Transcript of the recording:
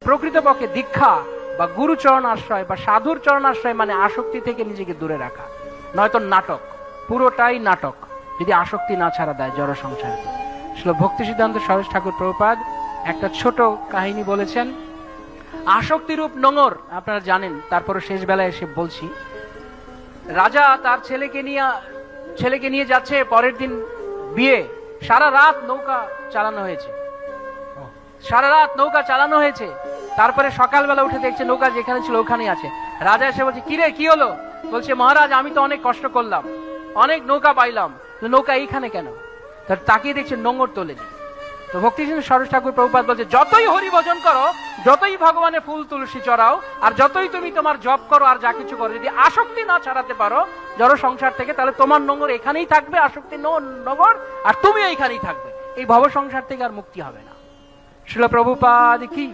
প্রকৃতপক্ষে দীক্ষা বা গুরুচরণ আশ্রয় বা সাধুর চরণ আশ্রয় মানে আসক্তি থেকে নিজেকে দূরে রাখা, নয়তো নাটক, পুরোটাই নাটক যদি আসক্তি না ছাড়া দেয় জড় সংসারে। শ্রীল ভক্তি সিদ্ধান্ত সরোজ ঠাকুর প্রভুপাদ একটা ছোট কাহিনী বলেছেন। আসক্তিরূপ নোঙর আপনারা জানেন, তারপরে শেষ বেলায় এসে বলছি। রাজা তার ছেলেকে নিয়ে যাচ্ছে পরের দিন বিয়ে, সারা রাত নৌকা চালানো হয়েছে। তারপরে সকালবেলা উঠে দেখছে নৌকা যেখানে ছিল ওখানেই আছে। রাজা এসে বলছে, কিরে কি হলো? বলছে, মহারাজ আমি তো অনেক কষ্ট করলাম, অনেক নৌকা পাইলাম, নৌকা এইখানে কেন? তাকিয়ে দেখছে নোঙর তোলেনি। তো ভক্তিসিদ্ধ সরোজ ঠাকুর প্রভুপাদ বলছে, যতই হরি ভজন করো, যতই ভগবানের ফুল তুলসী চড়াও, আর যতই তুমি তোমার জপ করো আর যা কিছু করো, যদি আসক্তি না ছাড়াতে পারো জড় সংসার থেকে, তাহলে তোমার নোঙর এখানেই থাকবে, আসক্তি নোঙর, আর তুমি এইখানেই থাকবে। এই ভব সংসার থেকে আর মুক্তি হবে না। শ্রীল প্রভুপাদ কি।